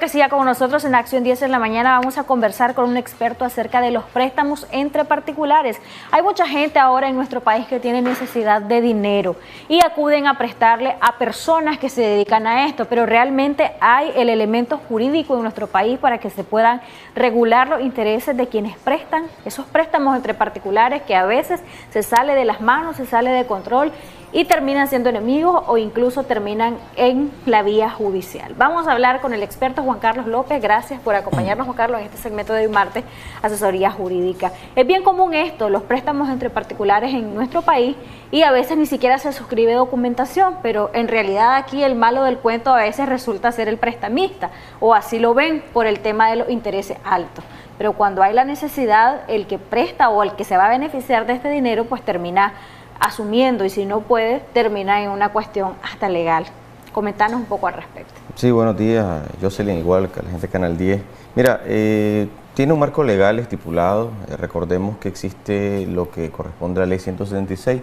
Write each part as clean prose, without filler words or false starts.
que siga con nosotros en Acción 10 en la mañana. Vamos a conversar con un experto acerca de los préstamos entre particulares. Hay mucha gente ahora en nuestro país que tiene necesidad de dinero y acuden a prestarle a personas que se dedican a esto, pero realmente hay el elemento jurídico en nuestro país para que se puedan regular los intereses de quienes prestan esos préstamos entre particulares, que a veces se sale de las manos, se sale de control y terminan siendo enemigos o incluso terminan en la vía judicial. Vamos a hablar con el experto Juan Carlos López. Gracias por acompañarnos, Juan Carlos, en este segmento de hoy martes, Asesoría Jurídica. Es bien común esto, los préstamos entre particulares en nuestro país, y a veces ni siquiera se suscribe documentación, pero en realidad aquí el malo del cuento a veces resulta ser el prestamista, o así lo ven por el tema de los intereses altos. Pero cuando hay la necesidad, el que presta o el que se va a beneficiar de este dinero, pues termina asumiendo, y si no puede, termina en una cuestión hasta legal. Comentanos un poco al respecto. Sí, buenos días, Jocelyn, igual que la gente de Canal 10. Mira, tiene un marco legal estipulado. Recordemos que existe lo que corresponde a la ley 176,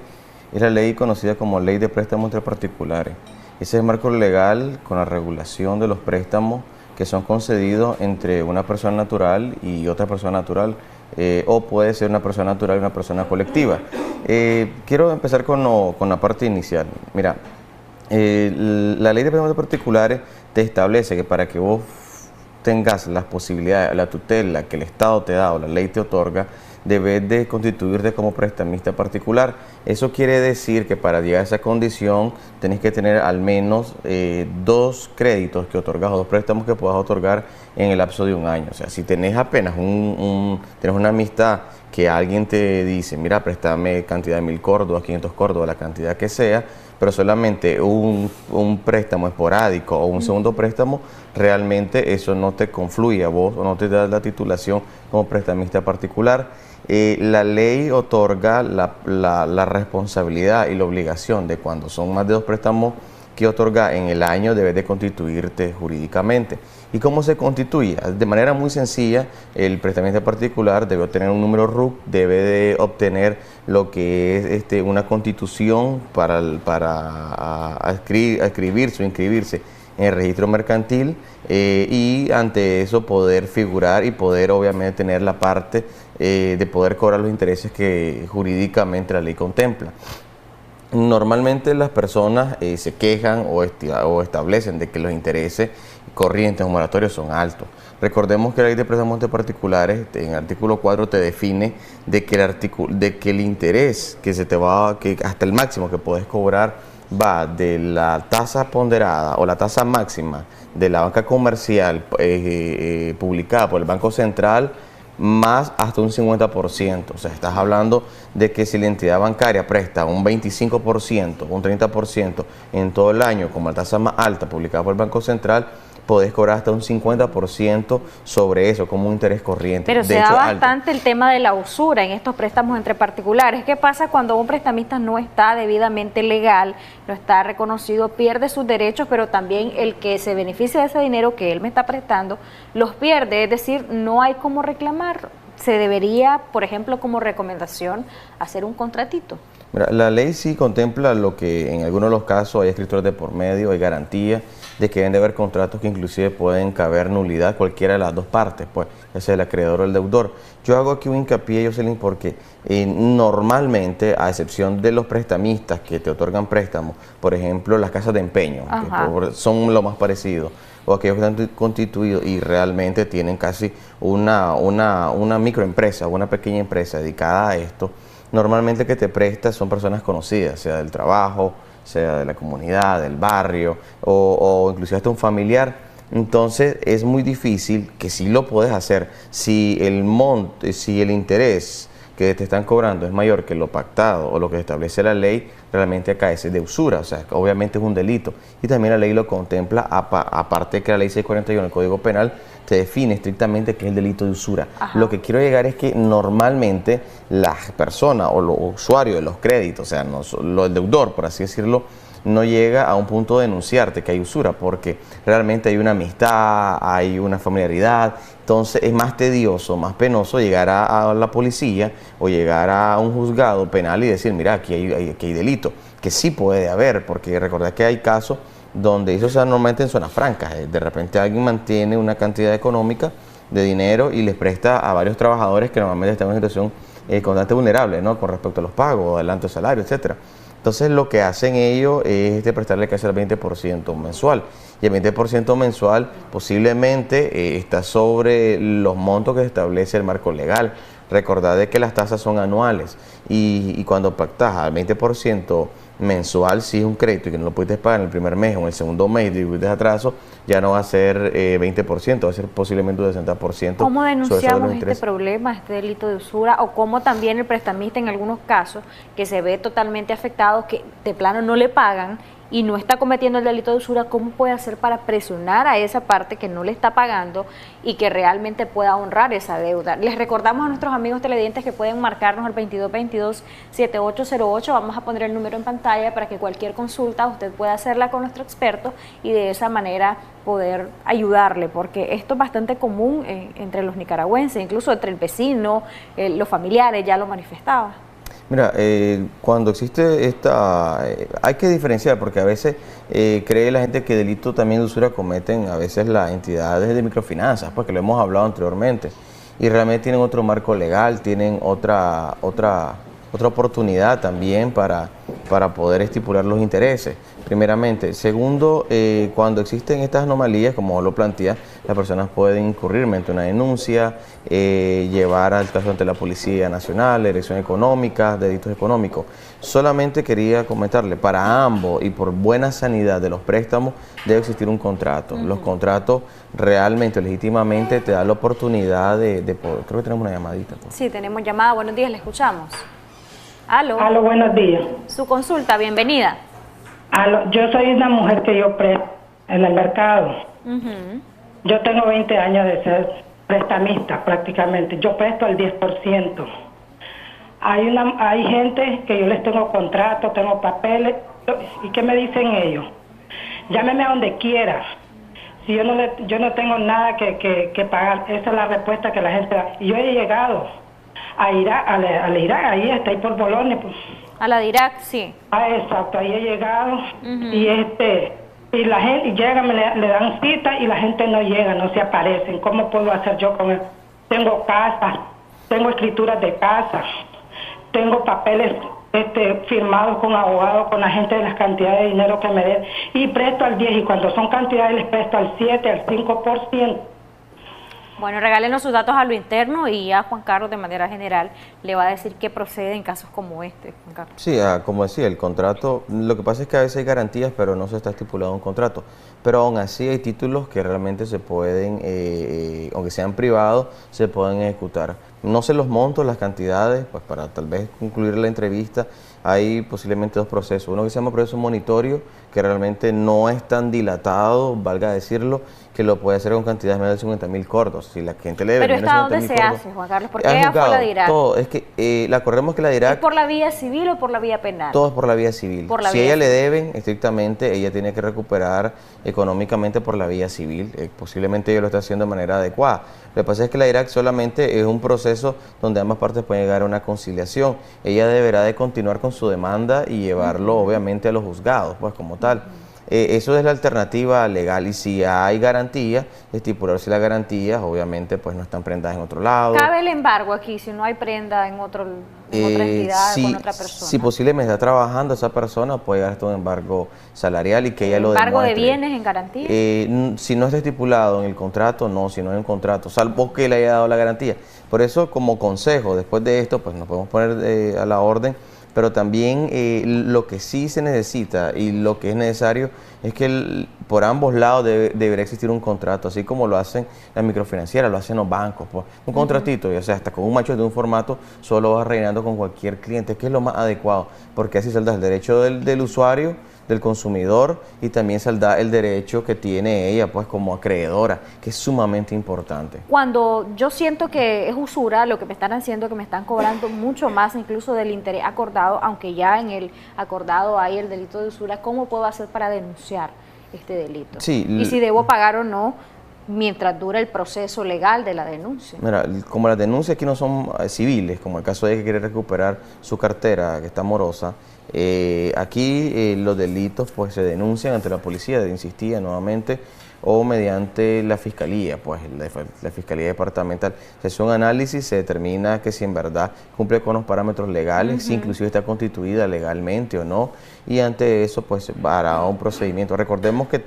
es la ley conocida como Ley de Préstamos entre Particulares. Ese es el marco legal con la regulación de los préstamos que son concedidos entre una persona natural y otra persona natural, o puede ser una persona natural y una persona colectiva. Quiero empezar con la parte inicial. Mira, la ley de préstamos particulares te establece que para que vos tengas las posibilidades, la tutela que el Estado te da o la ley te otorga, debes de constituirte como prestamista particular. Eso quiere decir que para llegar a esa condición tenés que tener al menos 2 créditos que otorgas o 2 préstamos que puedas otorgar en el lapso de un año. O sea, si tenés apenas tenés una amistad que alguien te dice, mira, préstame cantidad de 1000 córdobas, 500 córdobas, la cantidad que sea, pero solamente un préstamo esporádico o un segundo préstamo, realmente eso no te confluye a vos o no te da la titulación como prestamista particular. La ley otorga la responsabilidad y la obligación de cuando son más de 2 préstamos que otorga en el año, debes de constituirte jurídicamente. ¿Y cómo se constituye? De manera muy sencilla, el prestamista particular debe obtener un número RUC, debe de obtener lo que es una constitución para inscribirse en el registro mercantil, y ante eso poder figurar y poder obviamente tener la parte de poder cobrar los intereses que jurídicamente la ley contempla. Normalmente las personas se quejan o establecen de que los intereses corrientes o moratorios son altos. Recordemos que la ley de préstamos entre particulares, en el artículo 4, te define de que el interés que se te va, que hasta el máximo que puedes cobrar, va de la tasa ponderada o la tasa máxima de la banca comercial publicada por el Banco Central, más hasta un 50%. O sea, estás hablando de que si la entidad bancaria presta un 25%, un 30% en todo el año, como la tasa más alta publicada por el Banco Central, podés cobrar hasta un 50% sobre eso como un interés corriente. Pero se da bastante el tema de la usura en estos préstamos entre particulares. ¿Qué pasa cuando un prestamista no está debidamente legal, no está reconocido, pierde sus derechos, pero también el que se beneficia de ese dinero que él me está prestando los pierde? Es decir, no hay cómo reclamar. ¿Se debería, por ejemplo, como recomendación, hacer un contratito? Mira, la ley sí contempla lo que en algunos de los casos hay escritores de por medio, hay garantía de que deben de haber contratos que inclusive pueden caber nulidad cualquiera de las 2 partes, pues, ya sea el acreedor o el deudor. Yo hago aquí un hincapié, Jocelyn, porque normalmente, a excepción de los prestamistas que te otorgan préstamos, por ejemplo, las casas de empeño, que son lo más parecido, o aquellos que están constituidos y realmente tienen casi una microempresa, una pequeña empresa dedicada a esto, normalmente que te presta son personas conocidas, sea del trabajo, sea de la comunidad, del barrio, o inclusive hasta un familiar. Entonces es muy difícil, que sí lo puedes hacer, si el interés que te están cobrando es mayor que lo pactado o lo que establece la ley, realmente acá es de usura, o sea, obviamente es un delito. Y también la ley lo contempla, aparte de que la ley 641 del Código Penal te define estrictamente qué es el delito de usura. Lo que quiero llegar es que normalmente las personas o los usuarios de los créditos, o sea, el deudor, por así decirlo, no llega a un punto de denunciarte que hay usura, porque realmente hay una amistad, hay una familiaridad. Entonces es más tedioso, más penoso llegar a la policía o llegar a un juzgado penal y decir, mira, aquí hay delito, que sí puede haber, porque recordad que hay casos donde eso se da normalmente en zonas francas. De repente alguien mantiene una cantidad económica de dinero y les presta a varios trabajadores que normalmente están en una situación constante vulnerable, ¿no? Con respecto a los pagos, adelanto de salario, etcétera. Entonces lo que hacen ellos es prestarle casi el 20% mensual. Y el 20% mensual posiblemente está sobre los montos que establece el marco legal. Recordad de que las tasas son anuales y cuando pactas al 20% mensual, si es un crédito y que no lo pudiste pagar en el primer mes o en el segundo mes y tuviste atraso, ya no va a ser 20%, va a ser posiblemente un 60%. ¿Cómo denunciamos este problema, este delito de usura? O cómo también el prestamista en algunos casos que se ve totalmente afectado, que de plano no le pagan y no está cometiendo el delito de usura, ¿cómo puede hacer para presionar a esa parte que no le está pagando y que realmente pueda honrar esa deuda? Les recordamos a nuestros amigos televidentes que pueden marcarnos al 2222-7808, vamos a poner el número en pantalla para que cualquier consulta usted pueda hacerla con nuestro experto y de esa manera poder ayudarle, porque esto es bastante común entre los nicaragüenses, incluso entre el vecino, los familiares, ya lo manifestaba. Mira, cuando existe hay que diferenciar porque a veces cree la gente que delito también de usura cometen a veces las entidades de microfinanzas, porque lo hemos hablado anteriormente, y realmente tienen otro marco legal, tienen otra oportunidad también para poder estipular los intereses, primeramente. Segundo, cuando existen estas anomalías, como lo plantea, las personas pueden incurrir mediante una denuncia, llevar al caso ante la Policía Nacional, Dirección Económica, delitos económicos. Solamente quería comentarle, para ambos y por buena sanidad de los préstamos, debe existir un contrato. Los contratos realmente, legítimamente, te dan la oportunidad de poder. Creo que tenemos una llamadita. Sí, tenemos llamada. Buenos días, le escuchamos. Aló. Aló, buenos días. Su consulta, bienvenida. Aló, yo soy una mujer que yo presto en el mercado. Yo tengo 20 años de ser prestamista prácticamente. Yo presto al 10%. Hay gente que yo les tengo contrato, tengo papeles. ¿Y qué me dicen ellos? Llámeme a donde quiera. Si yo no tengo nada que pagar. Esa es la respuesta que la gente da. Y yo he llegado a Irak, ahí está, ahí por Bolonia. Pues. A la de Irak, sí. Exacto, ahí he llegado y la gente llega, le dan cita y la gente no llega, no se aparecen. ¿Cómo puedo hacer yo con él? Tengo casa, tengo escrituras de casa, tengo papeles firmados con abogados, con la gente de las cantidades de dinero que me den y presto al 10 y cuando son cantidades les presto al 7, al 5%. Bueno, regálenos sus datos a lo interno y ya Juan Carlos de manera general le va a decir qué procede en casos como este, Juan Carlos. Sí, como decía, el contrato, lo que pasa es que a veces hay garantías, pero no se está estipulado un contrato. Pero aún así hay títulos que realmente se pueden, aunque sean privados, se pueden ejecutar. No sé los montos, las cantidades, pues para tal vez concluir la entrevista, hay posiblemente dos procesos. Uno que se llama proceso monitorio, que realmente no es tan dilatado, valga decirlo, que lo puede hacer con cantidades menos de 50.000 cordos. Si la gente le debe ¿Pero está dónde se hace, Juan Carlos? ¿Por qué fue la de Irak? Todo, es que acordemos que la de Irak... ¿Es por la vía civil o por la vía penal? Todo es por la vía civil. Si ella le deben, estrictamente, ella tiene que recuperar económicamente por la vía civil. Posiblemente ella lo está haciendo de manera adecuada. Lo que pasa es que la Irak solamente es un proceso donde ambas partes pueden llegar a una conciliación. Ella deberá de continuar con su demanda y llevarlo, obviamente, a los juzgados, pues como tal. Eso es la alternativa legal y si hay garantías, estipularse las garantías, obviamente pues no están prendadas en otro lado. ¿Cabe el embargo aquí si no hay prenda en otra entidad, con otra persona? Si posiblemente está trabajando esa persona, puede llegar hasta un embargo salarial y que ella lo demuestre. ¿Embargo de bienes en garantía? Si no está estipulado en el contrato, no, si no en el contrato, salvo que le haya dado la garantía. Por eso, como consejo, después de esto, pues nos podemos poner a la orden. Pero también lo que sí se necesita y lo que es necesario es que por ambos lados debería existir un contrato, así como lo hacen las microfinancieras, lo hacen los bancos. Pues. Un contratito, ya sea hasta con un macho de un formato, solo vas rellenando con cualquier cliente, que es lo más adecuado, porque así saldas el derecho del usuario, del consumidor y también saldrá el derecho que tiene ella pues como acreedora, que es sumamente importante. Cuando yo siento que es usura, lo que me están haciendo, que me están cobrando mucho más incluso del interés acordado, aunque ya en el acordado hay el delito de usura, ¿cómo puedo hacer para denunciar este delito? Sí, y si debo pagar o no mientras dura el proceso legal de la denuncia. Mira, como las denuncias aquí no son civiles, como el caso de que quiere recuperar su cartera, que está morosa, aquí los delitos pues se denuncian ante la policía, insistía nuevamente, o mediante la fiscalía, pues la fiscalía departamental. Se hace un análisis, se determina que si en verdad cumple con los parámetros legales, si inclusive está constituida legalmente o no, y ante eso pues hará un procedimiento. Recordemos que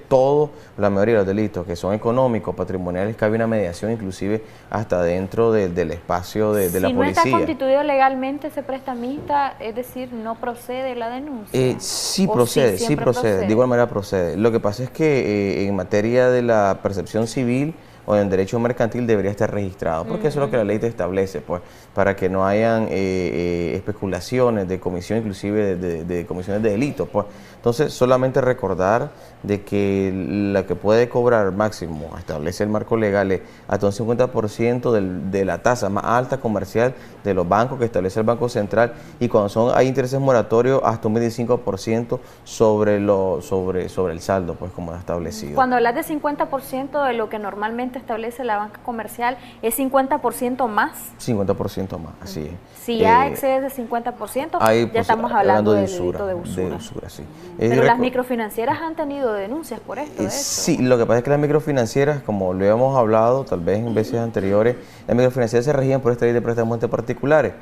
la mayoría de los delitos que son económicos, patrimoniales, cabe una mediación inclusive hasta dentro del espacio de la policía. Si no está constituido legalmente ese prestamista, es decir, no procede la denuncia. Sí procede, sí procede, de igual manera procede. Lo que pasa es que en materia de la percepción civil o en derecho mercantil debería estar registrado, porque eso es lo que la ley te establece, pues, para que no hayan especulaciones de comisión, inclusive de comisiones de delitos, pues. Entonces, solamente recordar de que la que puede cobrar máximo, establece el marco legal, es hasta un 50% de la tasa más alta comercial de los bancos que establece el Banco Central, y cuando hay intereses moratorios, hasta un 25% sobre el saldo, pues, como está establecido. Cuando hablas de 50% de lo que normalmente establece la banca comercial, ¿es 50% más? 50% más, así es. Si ya excede ese 50%, ya pues, estamos hablando del delito de usura. De usura, sí. Pero las microfinancieras han tenido denuncias por esto, de eso. Sí, lo que pasa es que las microfinancieras, como lo habíamos hablado tal vez en veces anteriores, las microfinancieras se regían por esta ley de préstamos entre particulares,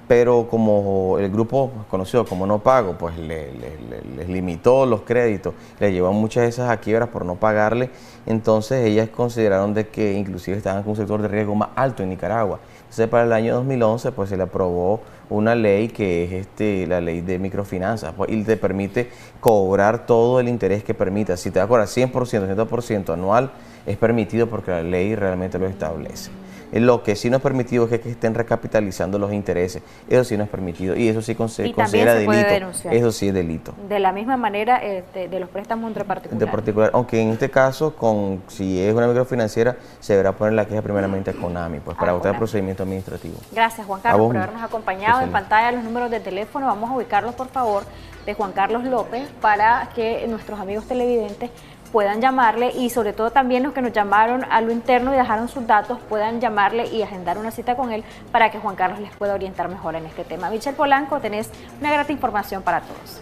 pero como el grupo conocido como No Pago, pues les limitó los créditos, le llevó a muchas de esas a quiebras por no pagarle, entonces ellas consideraron de que inclusive estaban con un sector de riesgo más alto en Nicaragua. Entonces para el año 2011 pues se le aprobó una ley que es la ley de microfinanzas, pues, y te permite cobrar todo el interés que permita. Si te vas a cobrar 100%, 100% anual, es permitido porque la ley realmente lo establece. Lo que sí no es permitido es que estén recapitalizando los intereses. Eso sí no es permitido y eso sí se considera delito. Eso sí es delito. De la misma manera de los préstamos entre particulares. De particular, aunque en este caso, si es una microfinanciera, se deberá poner la queja primeramente a CONAMI, pues para votar el procedimiento administrativo. Gracias, Juan Carlos, por habernos acompañado. En pantalla los números de teléfono, vamos a ubicarlos, por favor, de Juan Carlos López, para que nuestros amigos televidentes puedan llamarle, y sobre todo también los que nos llamaron a lo interno y dejaron sus datos, puedan llamarle y agendar una cita con él para que Juan Carlos les pueda orientar mejor en este tema. Michelle Polanco, tenés una grata información para todos.